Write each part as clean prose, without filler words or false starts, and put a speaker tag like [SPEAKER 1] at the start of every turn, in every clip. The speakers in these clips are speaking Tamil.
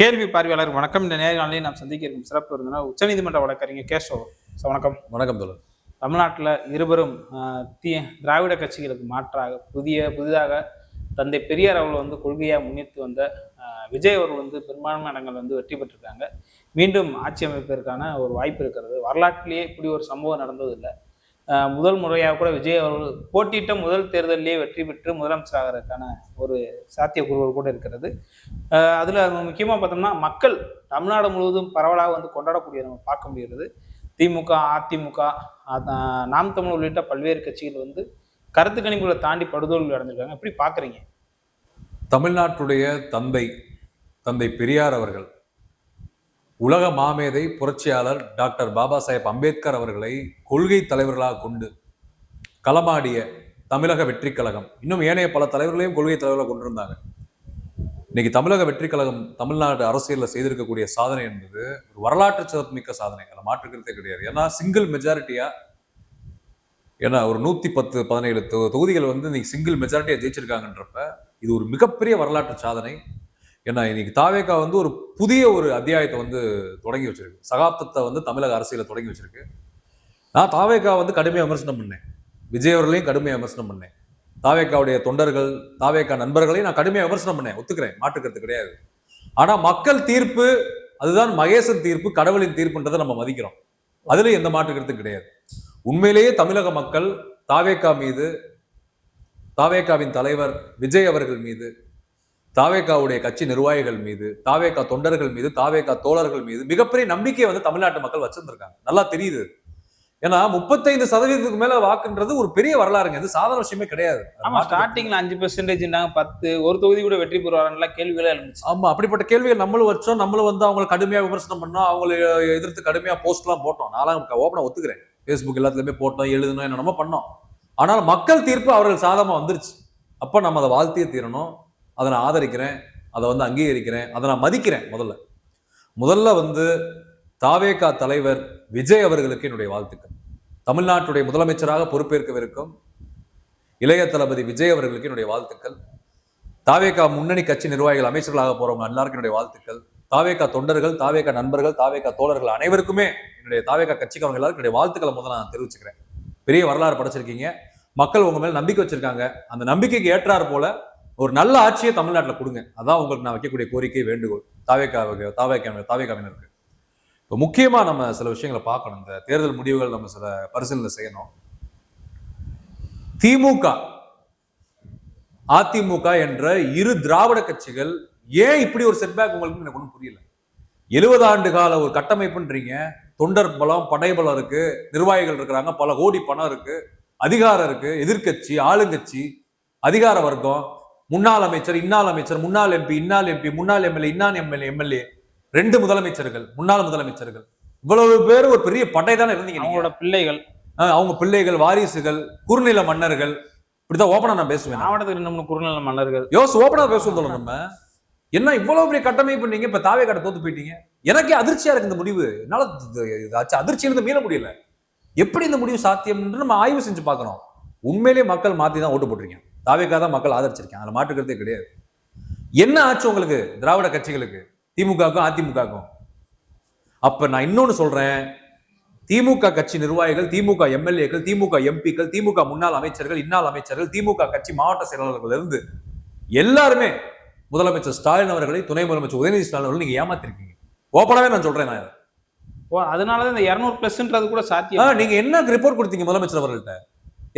[SPEAKER 1] கேள்வி பார்வையாளர் வணக்கம். இந்த நேர்காணலில் நாம் சந்திக்க இருக்கும் சிறப்பு விருந்தினர் உச்சநீதிமன்ற வழக்கறிஞர் கேசவ். வணக்கம்.
[SPEAKER 2] வணக்கம் தோழர்.
[SPEAKER 1] தமிழ்நாட்டில் இருவரும் திராவிட கட்சிகளுக்கு மாற்றாக புதிதாக தந்தை பெரியார் அவர்கள் கொள்கையாக முன்னிட்டு வந்த விஜய் அவர்கள் பெரும்பான்மை இடங்கள் வெற்றி பெற்றிருக்காங்க. மீண்டும் ஆட்சி அமைப்பதற்கான ஒரு வாய்ப்பு இருக்கிறது. வரலாற்றிலேயே இப்படி ஒரு சம்பவம் நடந்ததில்லை. முதல் முறையாக கூட விஜய் அவர்கள் போட்டியிட்ட முதல் தேர்தலிலேயே வெற்றி பெற்று முதலமைச்சராகிறதுக்கான ஒரு சாத்தியக்கூறுகள் கூட இருக்கிறது. அதில் முக்கியமாக பார்த்தோம்னா மக்கள் தமிழ்நாடு முழுவதும் பரவலாக கொண்டாடக்கூடிய நம்ம பார்க்க முடிகிறது. திமுக, அதிமுக, நாம் தமிழ் உள்ளிட்ட பல்வேறு கட்சிகள் கருத்து கணிப்புகளை தாண்டி படுதோல்வி அடைஞ்சிருக்காங்க. எப்படி பார்க்குறீங்க?
[SPEAKER 2] தமிழ்நாட்டுடைய தந்தை பெரியார் அவர்கள் உலக மாமேதை புரட்சியாளர் டாக்டர் பாபா சாஹேப் அம்பேத்கர் அவர்களை கொள்கை தலைவர்களாக கொண்டு களமாடிய தமிழக வெற்றி கழகம், இன்னும் ஏனைய பல தலைவர்களையும் கொள்கை தலைவர்களாக கொண்டிருந்தாங்க. இன்னைக்கு தமிழக வெற்றி கழகம் தமிழ்நாடு அரசியலில் செய்திருக்கக்கூடிய சாதனை என்பது ஒரு வரலாற்று சிறப்புமிக்க சாதனை. அதில் மாற்றுக்கிறதே கிடையாது. ஏன்னா சிங்கிள் மெஜாரிட்டியா, ஏன்னா ஒரு 117 தொகுதிகள் இன்னைக்கு சிங்கிள் மெஜாரிட்டியா ஜெயிச்சிருக்காங்கன்றப்ப இது ஒரு மிகப்பெரிய வரலாற்று சாதனை. ஏன்னா இன்னைக்கு தாவேகா ஒரு புதிய ஒரு அத்தியாயத்தை தொடங்கி வச்சிருக்கு. சகாப்தத்தை தமிழக அரசியல தொடங்கி வச்சிருக்கு. நான் தாவேகா கடுமையாக விமர்சனம் பண்ணேன். விஜய் அவர்களையும் கடுமையாக விமர்சனம் பண்ணேன். தாவேகாவுடைய தொண்டர்கள், தாவேகா நண்பர்களையும் நான் கடுமையாக விமர்சனம் பண்ணேன். ஒத்துக்கிறேன், மாற்றுக்கிறது கிடையாது. ஆனா மக்கள் தீர்ப்பு அதுதான் மகேசன் தீர்ப்பு, கடவுளின் தீர்ப்புன்றதை நம்ம மதிக்கிறோம். அதுல எந்த மாற்றுக்கிறது கிடையாது. உண்மையிலேயே தமிழக மக்கள் தாவேகா மீது, தாவேகாவின் தலைவர் விஜய் அவர்கள் மீது, தாவேகாவுடைய கட்சி நிர்வாகிகள் மீது, தாவேகா தொண்டர்கள் மீது, தாவேகா தோழர்கள் மீது மிகப்பெரிய நம்பிக்கையை தமிழ்நாட்டு மக்கள் வச்சிருந்திருக்காங்க. நல்லா தெரியுது. ஏன்னா 35% மேல வாக்குன்றது ஒரு பெரிய வரலாறுங்க. இது சாதாரண விஷயமே கிடையாது.
[SPEAKER 1] ஆமா, ஸ்டார்டிங்ல 5% 10 ஒரு தொகுதி கூட வெற்றி பெறுவாருன்னு கேள்விகளே இருந்துச்சு.
[SPEAKER 2] ஆமா, அப்படிப்பட்ட கேள்விகள் நம்மளும் வச்சோம். நம்மளும் அவங்களை கடுமையா விமர்சனம் பண்ணோம். அவங்களை எதிர்த்து கடுமையா போஸ்ட் எல்லாம் போட்டோம். நான்லாம் ஓப்பனா ஒத்துக்கிறேன். பேஸ்புக் எல்லாத்துலயுமே போட்டோம், எழுதணும், என்னென்னமோ பண்ணோம். ஆனால் மக்கள் தீர்ப்பு அவர்கள் சாதமா வந்துருச்சு. அப்ப நம்ம அதை வாழ்த்தியே தீரணும். அதை நான் ஆதரிக்கிறேன், அதை அங்கீகரிக்கிறேன், அதை நான் மதிக்கிறேன். முதல்ல தாவேகா தலைவர் விஜய் அவர்களுக்கு என்னுடைய வாழ்த்துக்கள். தமிழ்நாட்டுடைய முதலமைச்சராக பொறுப்பேற்கவிருக்கும் இளைய தளபதி விஜய் அவர்களுக்கு என்னுடைய வாழ்த்துக்கள். தாவேகா முன்னணி கட்சி நிர்வாகிகள், அமைச்சர்களாக போறவங்க எல்லாருக்கும் என்னுடைய வாழ்த்துக்கள். தாவேகா தொண்டர்கள், தாவேகா நண்பர்கள், தாவேகா தோழர்கள் அனைவருக்குமே என்னுடைய தாவேகா கட்சிக்காரங்க எல்லாருக்கும் என்னுடைய வாழ்த்துக்களை முதல்ல நான் தெரிவிச்சுக்கிறேன். பெரிய வரலாறு படைச்சிருக்கீங்க. மக்கள் உங்க மேல நம்பிக்கை வச்சிருக்காங்க. அந்த நம்பிக்கைக்கு ஏற்றார் போல ஒரு நல்ல ஆட்சியை தமிழ்நாட்டில் கொடுங்க. அதான் உங்களுக்கு நான் வைக்கக்கூடிய கோரிக்கை, வேண்டுகோள் தாவேகாவினருக்கு. இப்போ முக்கியமா நம்ம சில விஷயங்களை பார்க்கணும். இந்த தேர்தல் முடிவுகள் நம்ம சில பரிசீலனை செய்யணும். திமுக, அதிமுக என்ற இரு திராவிட கட்சிகள் ஏன் இப்படி ஒரு செட்பேக் உங்களுக்கு எனக்கு ஒன்றும் புரியல. 70 ஆண்டு கால ஒரு கட்டமைப்புன்றீங்க. தொண்டர் பலம், படைபலம் இருக்கு, நிர்வாகிகள் இருக்கிறாங்க, பல கோடி பணம் இருக்கு, அதிகாரம் இருக்கு, எதிர்கட்சி, ஆளுங்கட்சி, அதிகார வர்க்கம், முன்னாள் அமைச்சர், இன்னாள் அமைச்சர், முன்னாள் எம்பி, இன்னாள் எம்பி, முன்னாள் எம்எல்ஏ, இன்னான் எம்எல்ஏ, 2 முதலமைச்சர்கள், முன்னாள் முதலமைச்சர்கள், இவ்வளவு பேர் ஒரு பெரிய படை தானே இருந்தீங்க.
[SPEAKER 1] அவங்களோட பிள்ளைகள்,
[SPEAKER 2] அவங்க பிள்ளைகள், வாரிசுகள், குறுநில மன்னர்கள், இப்படிதான் ஓப்பனா நான் பேசுவேன்.
[SPEAKER 1] மாவட்டத்துக்கு 2 குறுநில மன்னர்கள்
[SPEAKER 2] ஓப்பனா பேசுவோம். நம்ம என்ன இவ்வளவு பெரிய கட்டமைப்பு பண்ணீங்க, இப்ப தாவேகாட்ட தோத்து போயிட்டீங்க. எனக்கே அதிர்ச்சியா இருக்கு இந்த முடிவு. என்னால அதிர்ச்சியிலிருந்து மீள முடியல. எப்படி இந்த முடிவு சாத்தியம் என்று நம்ம ஆய்வு செஞ்சு பார்க்கணும். உண்மையிலேயே மக்கள் மாத்தி தான் ஓட்டு போட்டிருக்கீங்க. தாவேகா தான் மக்கள் ஆதரிச்சிருக்காங்க. அதில் மாற்றுக்கிறதே கிடையாது. என்ன ஆச்சு உங்களுக்கு திராவிட கட்சிகளுக்கு, திமுகவுக்கும் அதிமுகவுக்கும்? அப்ப நான் இன்னொன்னு சொல்றேன். திமுக கட்சி நிர்வாகிகள், திமுக எம்எல்ஏக்கள், திமுக எம்பிக்கள், திமுக முன்னாள் அமைச்சர்கள், இன்னாள் அமைச்சர்கள், திமுக கட்சி மாவட்ட செயலாளர்கள் இருந்து எல்லாருமே முதலமைச்சர் ஸ்டாலின் அவர்களை, துணை முதலமைச்சர் உதயநிதி ஸ்டாலின் அவர்கள் நீங்க ஏமாத்திருக்கீங்க. ஓப்பனாவே நான் சொல்றேன். நான்
[SPEAKER 1] அதனாலதான் இந்த 200+ கூட சாத்தியம்.
[SPEAKER 2] நீங்க என்ன ரிப்போர்ட் கொடுத்தீங்க முதலமைச்சர் அவர்கள்ட்ட?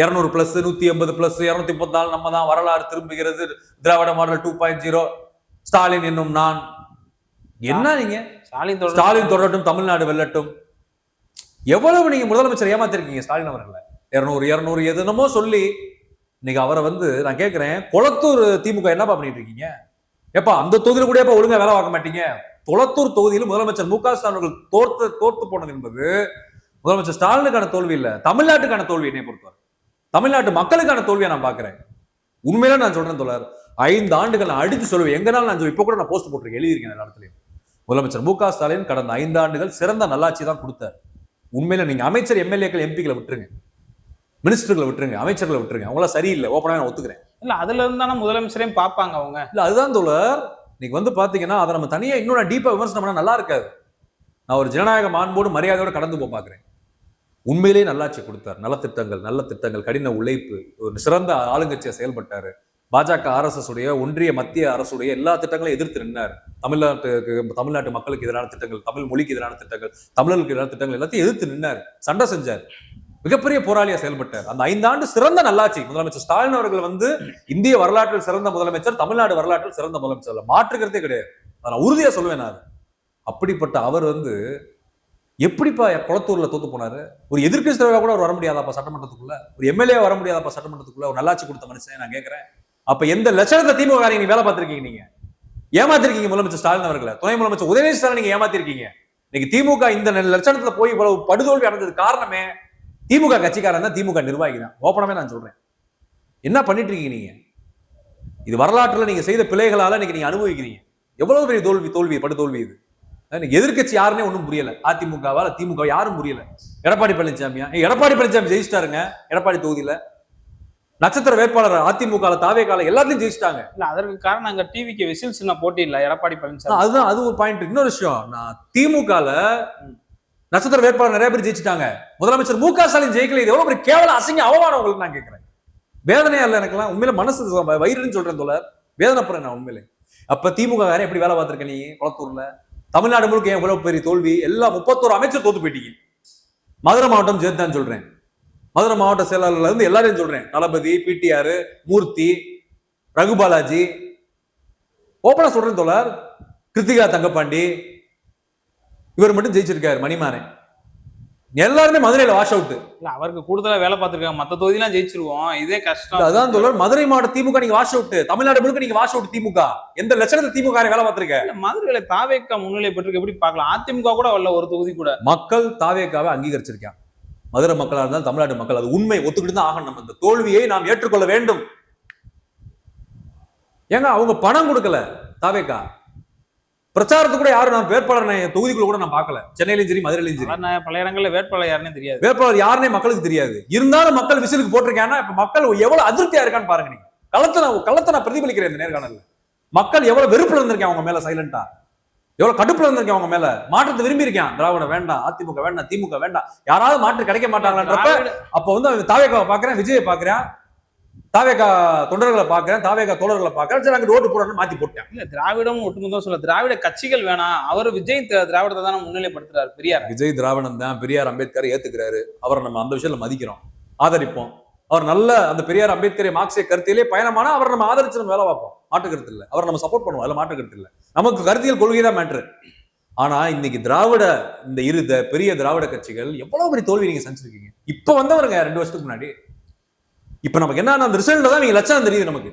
[SPEAKER 2] 200+, 180+, 234 நம்ம தான், வரலாறு திரும்புகிறது, திராவிட மாடல் 2.0, ஸ்டாலின் என்னும் நான். என்ன நீங்க ஸ்டாலின் தொடரட்டும், தமிழ்நாடு வெல்லட்டும். எவ்வளவு நீங்க முதலமைச்சர் ஏமாத்திருக்கீங்க ஸ்டாலின் அவர்களை. 200 எதுனமோ சொல்லி இன்னைக்கு அவரை நான் கேட்கிறேன், கொளத்தூர் திமுக என்னப்பா பண்ணிட்டு இருக்கீங்க? எப்பா அந்த தொகுதியில கூட எப்ப ஒழுங்கா வேலை பார்க்க மாட்டீங்க? கொளத்தூர் தொகுதியில் முதலமைச்சர் மு க ஸ்டாலின் அவர்கள் தோற்று போனது என்பது முதலமைச்சர் ஸ்டாலினுக்கான தோல்வி இல்ல, தமிழ்நாட்டுக்கான தோல்வி. என்னை பொறுத்தவரை தமிழ்நாட்டு மக்களுக்கான தோல்வியை நான் பாக்குறேன். உண்மையில நான் சொல்றேன் தோழர், 5 ஆண்டுகள் நான் அடித்து சொல்லுவேன். எங்கனாலும் நான் இப்ப கூட நான் போஸ்ட் போட்டிருக்கேன், எழுதியிருக்கேன் எல்லா இடத்துலயும். முதலமைச்சர் மு க ஸ்டாலின் கடந்த 5 ஆண்டுகள் சிறந்த நல்லாட்சி தான் கொடுத்தார். உண்மையில நீங்க அமைச்சர், எம்எல்ஏக்கள், எம்பிக்களை விட்டுருங்க, மினிஸ்டர்களை விட்டுருங்க, அமைச்சர்களை விட்டுருங்க, அவங்களாம் சரியில்லை, ஓப்பனாக நான் ஒத்துக்கிறேன்.
[SPEAKER 1] இல்ல அதுல இருந்தாலும் முதலமைச்சரையும் பார்ப்பாங்க அவங்க.
[SPEAKER 2] இல்ல அதுதான் தோழர், இன்னைக்கு வந்து பாத்தீங்கன்னா அதை நம்ம தனியா இன்னும் டீப்பா விமர்சனம் பண்ணா நல்லா இருக்காது. நான் ஒரு ஜனநாயக மாண்போடு மரியாதையோட கடந்து போய் பாக்குறேன். உண்மையிலேயே நல்லாட்சி கொடுத்தார். நலத்திட்டங்கள், நல்ல திட்டங்கள், கடின உழைப்பு, ஒரு சிறந்த ஆளுங்கட்சியா செயல்பட்டாரு. பாஜக RSS உடைய ஒன்றிய மத்திய அரசுடைய எல்லா திட்டங்களையும் எதிர்த்து நின்னார். தமிழ்நாட்டு மக்களுக்கு எதிரான திட்டங்கள், தமிழ் மொழிக்கு எதிரான திட்டங்கள், தமிழர்களுக்கு எதிரான திட்டங்கள் எல்லாத்தையும் எதிர்த்து நின்னார், சண்டை செஞ்சார், மிகப்பெரிய போராளியா செயல்பட்டார். அந்த 5 ஆண்டு சிறந்த நல்லாட்சி. முதலமைச்சர் ஸ்டாலின் அவர்கள் வந்து இந்திய வரலாற்றில் சிறந்த முதலமைச்சர், தமிழ்நாடு வரலாற்றில் சிறந்த முதலமைச்சர், மாற்றுக்கிறதே கிடையாது. நான் உறுதியா சொல்லுவேன். நான் அப்படிப்பட்ட அவர் வந்து எப்படிப்பா குளத்தூர்ல தோத்து போனாரு? ஒரு எதிர்க்கட்சி தலைவராக கூட அவர் வர முடியாதாப்பா சட்டமன்றத்துக்குள்ள? ஒரு MLA வர முடியாதாப்பா சட்டமன்றத்துக்குள்ள? ஒரு நல்லாட்சி கொடுத்த மனுஷன் நான் கேட்கிறேன். அப்ப எந்த லட்சணத்துல திமுக நீங்க வேலை பார்த்திருக்கீங்க? நீங்க ஏமாத்திருக்கீங்க முதலமைச்சர் ஸ்டாலின் அவர்களை, துணை முதலமைச்சர் உதயநிதி ஸ்டாலின் நீங்க ஏமாத்திருக்கீங்க. இன்னைக்கு திமுக இந்த லட்சணத்துல போய் இவ்வளவு படுதோல்வி அடைஞ்சது காரணமே திமுக கட்சிக்காரன் தான், திமுக நிர்வாகி தான். ஓப்பனமே நான் சொல்றேன். என்ன பண்ணிட்டு இருக்கீங்க நீங்க? இது வரலாற்றுல நீங்க செய்த பிழைகளால இன்னைக்கு நீங்க அனுபவிக்கிறீங்க. எவ்வளவு பெரிய தோல்வி படுதோல்வி இது. எதிர்கட்சி யாருன்னே ஒன்றும் புரியல. அதிமுகவா திமுக யாரும் புரியல. எடப்பாடி பழனிசாமியா? எடப்பாடி பழனிசாமி ஜெயிச்சிட்டாருங்க. எடப்பாடி தொகுதியில நட்சத்திர வேட்பாளர் அதிமுக தாவே கால எல்லாத்தையும் ஜெயிச்சிட்டாங்க.
[SPEAKER 1] இல்ல அதற்கு காரணம் அங்க டிவிக்கு விசில் சின்ன போட்டி இல்ல எடப்பாடி பழனிசாமி.
[SPEAKER 2] அதுதான் அது ஒரு பாயிண்ட். இன்னொரு விஷயம், நான் திமுகல நட்சத்திர வேட்பாளர் நிறைய பேர் ஜெயிச்சிட்டாங்க. முதலமைச்சர் MK ஸ்டாலின் ஜெயிக்கல. இது எவ்வளவு பெரிய கேவல அசிங்க அவமானம் உங்களுக்கு நான் கேட்கிறேன். வேதனையா இல்ல எனக்குலாம்? உண்மையில மனசு வயிறுன்னு சொல்றேன் தோழர், வேதனைப்படுறேன் நான் உண்மையிலே. அப்ப திமுக வேற எப்படி வேலை பார்த்திருக்க நீ குளத்தூர்ல? தமிழ்நாடு முழுக்க எவ்வளவு பெரிய தோல்வி. எல்லா 31 அமைச்சர் தோத்து போயிட்டீங்க. மதுரை மாவட்டம் சேர்த்தான் சொல்றேன். மதுரை மாவட்ட செயலாளர்ல இருந்து எல்லாரையும் சொல்றேன். தளபதி, PTR, மூர்த்தி, ரகுபாலாஜி, ஓப்பனா சொல்றேன் தோழர். கிருத்திகா தங்கப்பாண்டி, இவர் மட்டும் ஜெயிச்சிருக்காரு. மணிமாறன் எல்லாருமே மதுரையில வாஷ் அவுட்.
[SPEAKER 1] இல்ல அவருக்கு கூடுதலா வேலை பார்த்திருக்காங்க. மத்த தொகுதியெல்லாம் ஜெயிச்சிருவோம். இதே கஷ்டம்.
[SPEAKER 2] அதான் தோழர், மதுரை மாவட்ட திமுக நீங்க வாஷ் அவுட். தமிழ்நாடு முழுக்க நீங்க வாஷ் அவுட். திமுக எந்த லட்சணத்துல திமுக வேலை பார்த்திருக்க?
[SPEAKER 1] மதுரையில தாவேக்கா முன்னிலை பெற்றிருக்கு. எப்படி பார்க்கலாம்? அதிமுக கூட வரல ஒரு தொகுதி கூட.
[SPEAKER 2] மக்கள் தாவேக்காவை அங்கீகரிச்சிருக்காங்க. மதுரை மக்களா இருந்தாலும் தமிழ்நாடு மக்கள் அது உண்மை ஒத்துக்கிட்டு தான் ஆகணும். நம்ம இந்த தோல்வியை நாம் ஏற்றுக்கொள்ள வேண்டும். ஏங்க அவங்க பணம் கொடுக்கல. தாவேக்கா பிரச்சாரத்துக்கு கூட யாரும் நான் வேட்பாளர் தொகுதிக்குள்ள கூட நான் பார்க்கல. சென்னையிலும் சரி மதுரையிலும் சரி
[SPEAKER 1] பல இடங்கள்ல வேட்பாளர் யாருன்னே தெரியாது.
[SPEAKER 2] வேட்பாளர் யாருன்னே மக்களுக்கு தெரியாது. இருந்தாலும் மக்கள் விசிலுக்கு போட்டிருக்காங்கன்னா இப்ப மக்கள் எவ்வளவு அதிருப்தியா இருக்கான்னு பாருங்க. நீங்க களத்தை நான் பிரதிபலிக்கிறேன் இந்த நேர்காணல்ல. மக்கள் எவ்வளவு வெறுப்புல இருந்திருக்கேன் அவங்க மேல, சைலண்டா எவ்வளவு கடுப்புல இருந்திருக்கேன் அவங்க மேல. மாற்றத்தை விரும்பி இருக்கேன். திராவிட வேண்டாம், அதிமுக வேண்டாம், திமுக வேண்டாம், யாராவது மாற்று கிடைக்க மாட்டாங்கன்றப்ப அப்ப வந்து தாவேக்காவை பாக்குறேன், விஜயை பாக்குறேன், தாவேகா தொண்டர்களை பாக்குறேன், தாவேகா தோழர்களை பாக்குறேன். சரி அங்க ஓட்டு போடணும்னு மாத்தி போட்டேன்.
[SPEAKER 1] இல்ல திராவிடம் ஒட்டுமொத்தம் சொல்ல திராவிட கட்சிகள் வேணாம். அவர் விஜய் திராவிடத்தை தான் முன்னிலைப்படுத்துறாரு. பெரியார்
[SPEAKER 2] விஜய் திராவிடம் தான். பெரியார் அம்பேத்கரை ஏத்துக்கிறாரு. அவரை நம்ம அந்த விஷயத்துல மதிக்கிறோம், ஆதரிப்போம். அவர் நல்ல அந்த பெரியார் அம்பேத்கரை மார்க்சிய கருத்திலே பயணமானா அவர் நம்ம ஆதரிச்சு நம்ம வேலை பார்ப்போம். மாற்று கருத்து இல்லை. அவர் நம்ம சப்போர்ட் பண்ணுவோம். அதுல மாற்று கருத்து இல்லை. நமக்கு கருத்தியல் கொள்கை தான் மேட்ரு. ஆனா இன்னைக்கு திராவிட இந்த பெரிய திராவிட கட்சிகள் எவ்வளவு பெரிய தோல்வி நீங்க செஞ்சிருக்கீங்க. இப்ப வந்தவருங்க 2 வருஷத்துக்கு முன்னாடி. இப்ப நமக்கு என்ன அந்த ரிசல்ட்ல தான் நீங்க லட்சணம் தெரியுது நமக்கு,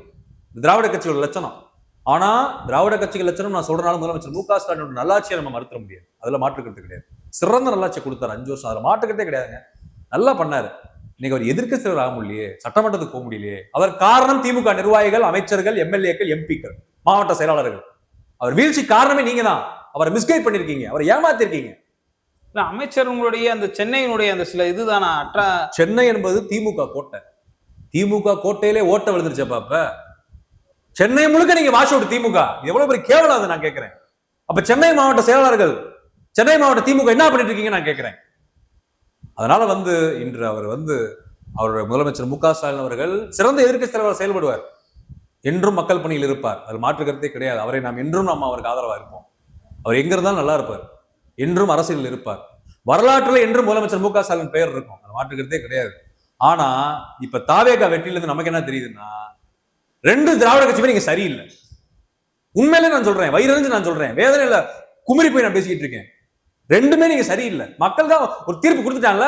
[SPEAKER 2] திராவிட கட்சியோட லட்சணம். ஆனா திராவிட கட்சிகள் லட்சணம் நான் சொல்றனால முதலமைச்சர் MK ஸ்டாலினோட நல்லாட்சியை நம்ம மறுத்த முடியாது. அதுல மாற்றுக்கிறது கிடையாது. சிறந்த நல்லாட்சி கொடுத்தாரு 5 வருஷம். அதுல மாற்றுக்கிறதே கிடையாதுங்க. நல்லா பண்ணாரு. இன்னைக்கு அவர் எதிர்க்கட்சி தலைவர் ஆக முடியலையே, சட்டமன்றத்துக்கு போக முடியலையே. அதற்கு காரணம் திமுக நிர்வாகிகள், அமைச்சர்கள், MLAக்கள், MPக்கள், மாவட்ட செயலாளர்கள். அவர் வீழ்ச்சி காரணமே நீங்க தான். அவரை மிஸ்கைட் பண்ணிருக்கீங்க, அவரை ஏமாத்திருக்கீங்க.
[SPEAKER 1] அமைச்சர்களுடைய அந்த சென்னையினுடைய அந்த சில இதுதானா
[SPEAKER 2] சென்னை என்பது திமுக கோட்டை. திமுக கோட்டையிலே ஓட்ட விழுந்துருச்சப்ப. அப்ப சென்னை முழுக்க நீங்க வாஷ் அவுட் திமுக. எவ்வளவு பெரிய கேவலம் அது நான் கேட்கிறேன். அப்ப சென்னை மாவட்ட செயலாளர்கள், சென்னை மாவட்ட திமுக என்ன பண்ணிட்டு இருக்கீங்க நான் கேட்கிறேன். அதனால வந்து இன்று அவர் வந்து அவருடைய முதலமைச்சர் MK ஸ்டாலின் அவர்கள் சிறந்த எதிர்க்கட்சி தலைவர் செயல்படுவார். என்றும் மக்கள் பணியில் இருப்பார். அது மாற்று கருத்தே கிடையாது. அவரை நாம் என்றும் நம்ம அவருக்கு ஆதரவா இருப்போம். அவர் எங்க இருந்தாலும் நல்லா இருப்பார். என்றும் அரசியல் இருப்பார். வரலாற்றுல என்றும் முதலமைச்சர் MK ஸ்டாலின் பெயர் இருக்கும். அது மாற்று கருத்தே கிடையாது. ஆனா இப்ப தாவேகா வெற்றியில இருந்து நமக்கு என்ன தெரியுதுன்னா, 2 திராவிட கட்சியுமே நீங்க சரியில்லை. உண்மையிலே நான் சொல்றேன், வயிறறிஞ்சு நான் சொல்றேன், வேதனையில குமரி போய் நான் பேசிக்கிட்டு இருக்கேன். 2மே நீங்க சரியில்லை. மக்கள் தான் ஒரு தீர்ப்பு கொடுத்துட்டாங்கல்ல.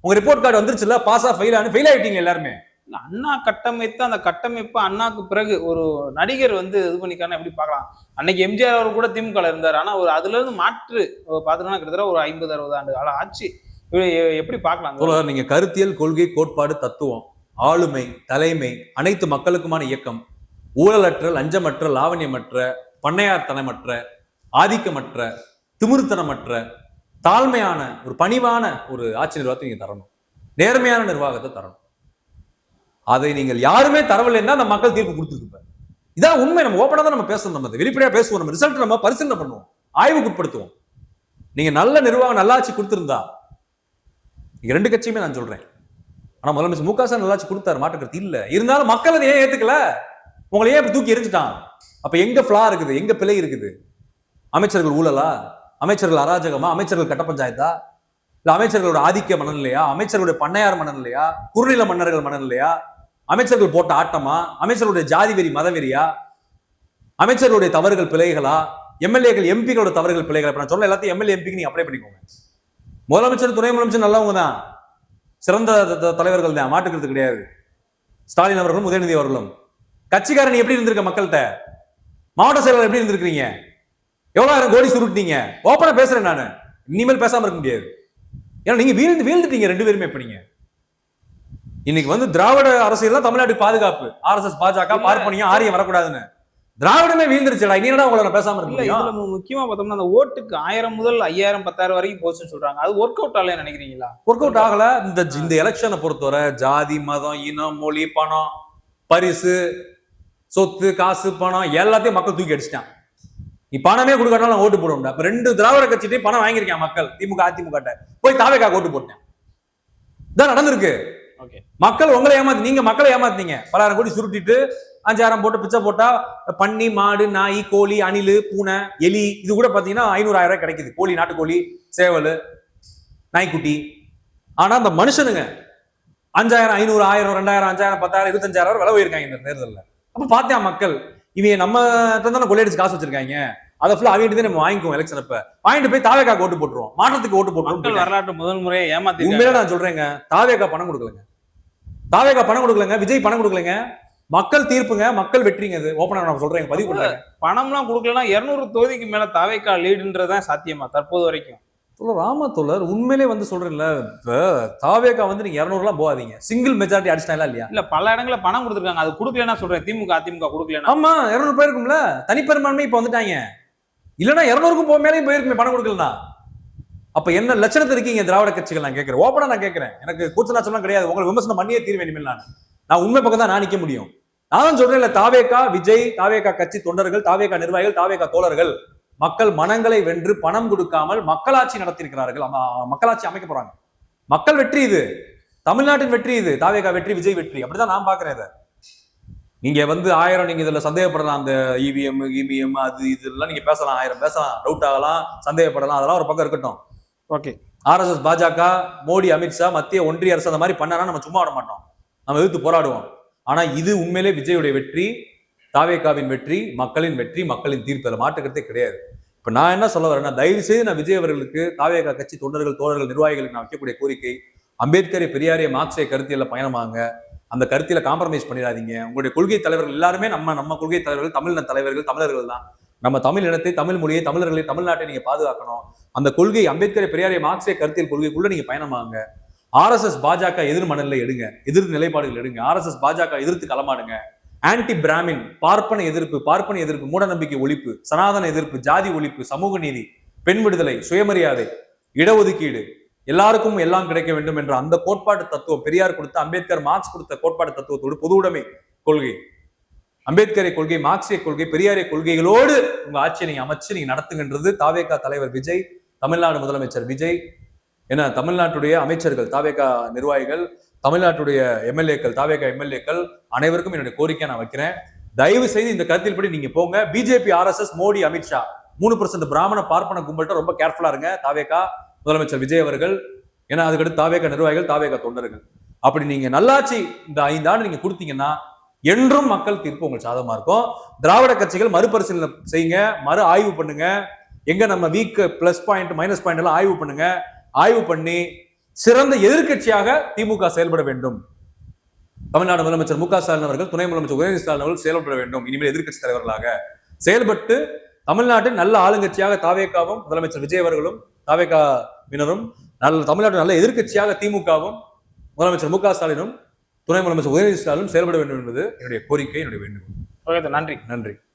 [SPEAKER 2] உங்க ரிப்போர்ட் கார்டு வந்துருச்சுல்ல, பாஸா ஃபெயில் ஆயிட்டீங்க எல்லாருமே.
[SPEAKER 1] அண்ணா கட்டமைத்த அந்த கட்டமைப்பு அண்ணாக்கு பிறகு ஒரு நடிகர் வந்து இது பண்ணிக்கான எப்படி பார்க்கலாம். அன்னைக்கு எம்ஜிஆர் அவர் கூட திமுக இருந்தார். ஆனா ஒரு அதுல இருந்து மாற்று பாத்தீங்கன்னா கிட்டத்தட்ட ஒரு 50-60 ஆண்டு கால ஆட்சி. எப்படி பார்க்கலாம்?
[SPEAKER 2] நீங்க கருத்தியல், கொள்கை, கோட்பாடு, தத்துவம், ஆளுமை, தலைமை, அனைத்து மக்களுக்குமான இயக்கம், ஊழலற்ற, லஞ்சமற்ற, லாவண்யமற்ற, பண்ணையார்த்தனமற்ற, ஆதிக்கமற்ற, திமிர்த்தனமற்ற, தாழ்மையான ஒரு பணிவான ஒரு ஆட்சி நிர்வாகத்தை நீங்க தரணும். நேர்மையான நிர்வாகத்தை தரணும். அதை நீங்கள் யாருமே தரவில்லைன்னா அந்த மக்கள் தீர்ப்பு கொடுத்துருக்கு. இதான் உண்மை. நம்ம ஓப்பனா தான் நம்ம பேசணும், நம்ம வெளிப்படையா பேசுவோம், நம்ம ரிசல்ட் நம்ம பரிசீலனை பண்ணுவோம், ஆய்வுக்கு உட்படுத்துவோம். நீங்க நல்ல நிர்வாகம் நல்லாட்சி கொடுத்திருந்தா, நீங்க ரெண்டு கட்சியுமே நான் சொல்றேன், ஆனா முதலமைச்சர் மு.க. ஸ்டாலின் நல்லாட்சி கொடுத்தாரு, மாற்றுக்கிறது இல்ல. இருந்தாலும் மக்கள் அதை ஏன் ஏத்துக்கல? உங்களை ஏன் தூக்கி எரிஞ்சுட்டான்? அப்ப எங்க ஃபிளா இருக்குது, எங்க பிழை இருக்குது? அமைச்சர்கள் ஊழலா, அமைச்சர்கள் அராஜகமா, அமைச்சர்கள் கட்ட பஞ்சாயத்தா, இல்ல அமைச்சர்களோட ஆதிக்க மனநிலையா, அமைச்சர்களுடைய பண்ணையார் மனநிலையா, குறுநில மன்னர்கள் மனநிலையா, அமைச்சர்கள் போட்ட ஆட்டமா, அமைச்சர்களுடைய ஜாதி வெறி மதவெறியா, அமைச்சர்களுடைய தவறுகள் பிழைகளா, எம்எல்ஏக்கள் எம்பிகளோட தவறுகள் பிழைகளா? நான் சொல்ல எல்லாத்தையும் எம்எல்ஏ எம்பிக்கு நீங்க அப்ளை பண்ணிக்கோங்க. முதலமைச்சர் துணை முதலமைச்சர் நல்லவங்க தான், சிறந்த தலைவர்கள் தான், மாட்டுக்கிறது கிடையாது. ஸ்டாலின் அவர்களும் உதயநிதி அவர்களும். கட்சிக்காரன் எப்படி இருந்திருக்க மக்கள்கிட்ட? மாவட்ட செயலாளர் எப்படி இருந்திருக்கீங்க? எவ்வளவு ஆயிரம் கோடி சுருட்டீங்க? ஓப்பனா பேசுறேன் நானு, இனிமேல் பேசாம இருக்க முடியாது. ஏன்னா நீங்க வீழ்ந்துட்டீங்க ரெண்டு பேருமே. இப்ப நீங்க இன்னைக்கு வந்து திராவிட அரசியல் தமிழ்நாட்டுக்கு பாதுகாப்பு, ஆர்எஸ்எஸ் பாஜக பார்ப்பனியம் ஆரியம் வரக்கூடாதுன்னு திராவிடமே வீழ்ந்துருச்சுடா. இனி என்னடா உங்களை பேசாம
[SPEAKER 1] இல்ல,
[SPEAKER 2] இருக்கு?
[SPEAKER 1] இதுல முக்கியமா பார்த்தோம்னா அந்த ஓட்டுக்கு 1000 முதல் 5000 10,000 வரைக்கும் போச்சுன்னு சொல்றாங்க. அது ஒர்க் அவுட் ஆகல நினைக்கிறீங்களா?
[SPEAKER 2] ஒர்க் அவுட் ஆகல. இந்த எலெக்ஷனை பொறுத்தவரை ஜாதி மதம் இனம் மொழி பணம் பரிசு சொத்து காசு பணம் எல்லாத்தையும் மக்கள் தூக்கி அடிச்சிட்டான். நீ பணமே கொடுக்கறனால ஓட்டு போட. அப்ப ரெண்டு திராவிட கட்சிட்டையும் பணம் வாங்கியிருக்கேன் மக்கள், திமுக அதிமுக போய் தாவேக்கா ஓட்டு போட்டேன். இதான் நடந்திருக்கு. மக்கள் உங்களை ஏமாத்தி, நீங்க மக்களை ஏமாத்தீங்க. 10,000 கோடி சுருட்டிட்டு 5,000 போட்டு பிச்சை போட்டா பன்னி மாடு நாய் கோழி அணிலு பூனை எலி இது கூட பாத்தீங்கன்னா 500,000 ரூபாய் கிடைக்குது. கோழி நாட்டுக்கோழி சேவல் நாய்க்குட்டி. ஆனா அந்த மனுஷனுங்க 5,000 500 1000 2000 5000 10,000 25,000 விலை போயிருக்காங்க இந்த தேர்தலில். அப்ப பார்த்தா மக்கள் இவங்க நம்ம தானே கொள்ளையடிச்சு காசு வச்சிருக்காங்க, அதை ஃபுல்லா அவங்க நம்ம வாங்கிக்குவோம். எலெக்ஷன் அப்ப வாங்கிட்டு போய் தாவேக்கா ஓட்டு போட்டுருவோம், மாற்றத்துக்கு ஓட்டு போட்டுருவோம்.
[SPEAKER 1] வரலாற்று முதல் முறையை ஏமாத்தி.
[SPEAKER 2] உண்மையில நான் சொல்றேங்க, தாவேக்கா பணம் கொடுக்கலங்க, தாவேக்கா பணம் கொடுக்கலங்க, விஜய் பணம் கொடுக்கலங்க. மக்கள் தீர்ப்புங்க, மக்கள் வெற்றிங்க. அது ஓப்பனா நான் சொல்றேன், பதிவு பண்றாங்க.
[SPEAKER 1] பணம்லாம் கொடுக்கலன்னா 200 தொகுதிக்கு மேல தாவேக்கா லீடுன்றதான் சாத்தியமா தற்போது வரைக்கும்?
[SPEAKER 2] ராமத்தோழர் உண்மையிலே வந்து சொல்றேன்ல, இப்ப தாவேக்கா வந்து நீங்க 200 போகாதீங்க, சிங்கிள் மெஜாரிட்டி அடிச்சிட்டாங்களா இல்லையா?
[SPEAKER 1] இல்ல, பல இடங்களில் பணம் கொடுத்துருக்காங்க, அது கொடுக்கலன்னா சொல்றேன். திமுக அதிமுக கொடுக்கலன்னா.
[SPEAKER 2] ஆமா 200 போயிருக்கும்ல, தனிப்பெரும்பான்மை இப்ப வந்துட்டாங்க. இல்லன்னா 200க்கும் மேலேயும் போயிருக்குமே பணம் கொடுக்கலன்னா. அப்ப என்ன லட்சணத்தை இருக்கீங்க திராவிட கட்சிகள்? நான் கேட்கிறேன், ஓப்பனா நான் கேட்கிறேன். எனக்கு கூச்சலாச்சலாம் கிடையாது, உங்களை விமர்சனம் பண்ணியே தீர்வேன். இனிமேல் நான் உண்மை பக்கம் தான் நான் நிக்க முடியும். நான் சொல்றேன் இல்ல, தாவேக்கா விஜய், தாவேக்கா கட்சி தொண்டர்கள், தாவேக்கா நிர்வாகிகள், தாவேக்கா தோழர்கள் மக்கள் மனங்களை வென்று பணம் கொடுக்காமல் மக்களாட்சி நடத்தியிருக்கிறார்கள். மக்களாட்சி அமைக்க போறாங்க. மக்கள் வெற்றி இது, தமிழ்நாட்டின் வெற்றி இது, தாவேக்கா வெற்றி, விஜய் வெற்றி. அப்படிதான் நான் பாக்குறேன் இதை. நீங்க வந்து 1000 நீங்க இதுல சந்தேகப்படலாம், அந்த இவிஎம் அது இதெல்லாம் நீங்க பேசலாம், 1000 பேசலாம், டவுட் ஆகலாம், சந்தேகப்படலாம், அதெல்லாம் ஒரு பக்கம் இருக்கட்டும்.
[SPEAKER 1] ஓகே,
[SPEAKER 2] ஆர்எஸ்எஸ் பாஜக மோடி அமித்ஷா மத்திய ஒன்றிய அரசு அந்த மாதிரி பண்ணா நம்ம சும்மா விட மாட்டோம், நம்ம எதிர்த்து போராடுவோம். ஆனா இது உண்மையிலே விஜயுடைய வெற்றி, தாவேக்காவின் வெற்றி, மக்களின் வெற்றி, மக்களின் தீர்ப்பு, மாற்றுக்கிறதே கிடையாது. இப்ப நான் என்ன சொல்ல வரேன்னா, தயவு செய்து நான் விஜய் அவர்களுக்கு, தாவேக்கா கட்சி தொண்டர்கள் தோழர்கள் நிர்வாகிகளுக்கு நான் வைக்கக்கூடிய கோரிக்கை, அம்பேத்கரை பெரியாரிய மார்க்சிய கருத்தியல்ல பயணமாங்க, அந்த கருத்தியில காம்ப்ரமைஸ் பண்ணிடாதீங்க. உங்களுடைய கொள்கை தலைவர்கள் எல்லாருமே நம்ம கொள்கை தலைவர்கள், தமிழின தலைவர்கள், தமிழர்கள் தான். நம்ம தமிழ் இனத்தை, தமிழ் மொழியை, தமிழர்களை, தமிழ்நாட்டை நீங்க பாதுகாக்கணும். அந்த கொள்கை அம்பேத்கரை பெரியாரிய மார்க்சிய கருத்தியல் கொள்கைக்குள்ள நீங்க பயணமாங்க. ஆர்எஸ்எஸ் பாஜக எதிர் மனநிலை எடுங்க, எதிர் நிலைப்பாடுகள் எடுங்க. ஆர்எஸ்எஸ் பாஜக எதிர்த்து களமாடுங்க. ஆன்டி பிராமின், பார்ப்பன எதிர்ப்பு, மூட நம்பிக்கை ஒழிப்பு, சனாதன எதிர்ப்பு, ஜாதி ஒழிப்பு, சமூக நீதி, பெண் விடுதலை, சுயமரியாதை, இடஒதுக்கீடு, எல்லாருக்கும் எல்லாம் கிடைக்க வேண்டும் என்ற அந்த கோட்பாட்டு தத்துவம், பெரியார் கொடுத்த, அம்பேத்கர் மார்க்ஸ் கொடுத்த கோட்பாட்டு தத்துவத்தோடு, பொது உடைமை கொள்கை, அம்பேத்கரை கொள்கை, மார்க்சிய கொள்கை, பெரியாரிய கொள்கைகளோடு உங்க ஆட்சியை நீங்க அமைச்சு நீங்க நடத்துகின்றது தாவேக்கா தலைவர் விஜய், தமிழ்நாடு முதலமைச்சர் விஜய், ஏன்னா தமிழ்நாட்டுடைய அமைச்சர்கள், தாவேக்கா நிர்வாகிகள், தமிழ்நாட்டுடைய எம்எல்ஏக்கள், தாவேக்கா எம்எல்ஏக்கள் அனைவருக்கும் என்னுடைய கோரிக்கை நான் வைக்கிறேன். தயவு செய்து இந்த கருத்தில் படி நீங்க போங்க. பிஜேபி, ஆர்எஸ்எஸ், மோடி, அமித்ஷா 3% பிராமண பார்ப்பன கும்பல்கிட்ட ரொம்ப கேர்ஃபுல்லா இருங்க. தாவேக்கா முதலமைச்சர் விஜய் அவர்கள், ஏன்னா அதுக்கடுத்து தாவேக்கா நிர்வாகிகள், தாவேக்கா தொண்டர்கள். அப்படி நீங்க நல்லாட்சி இந்த 5 ஆண்டு நீங்க கொடுத்தீங்கன்னா என்றும் மக்கள் தீர்ப்பு உங்களுக்கு சாதகமா இருக்கும். திராவிட கட்சிகள் மறுபரிசீலனை செய்யுங்க, மறு ஆய்வு பண்ணுங்க. எங்க நம்ம week plus point minus point எல்லாம் ஆய்வு பண்ணுங்க. ஆய்வு பண்ணி சிறந்த எதிர்கட்சியாக திமுக செயல்பட வேண்டும். தமிழ்நாடு முதலமைச்சர் மு.க. ஸ்டாலின் அவர்கள், துணை முதலமைச்சர் உதயநிதி ஸ்டாலின் அவர்கள் செயல்பட வேண்டும். இனிமேல் எதிர்கட்சி தலைவர்களாக செயல்பட்டு தமிழ்நாட்டின் நல்ல ஆளுங்கட்சியாக தாவேக்காவும், முதலமைச்சர் விஜய் அவர்களும், தாவேக்காவினரும், தமிழ்நாட்டின் நல்ல எதிர்கட்சியாக திமுகவும், முதலமைச்சர் மு.க. ஸ்டாலினும், துணை முதலமைச்சர் உதயநிதி ஸ்டாலினும் செயல்பட வேண்டும் என்பது என்னுடைய கோரிக்கை, என்னுடைய வேண்டுகோள்.
[SPEAKER 1] நன்றி.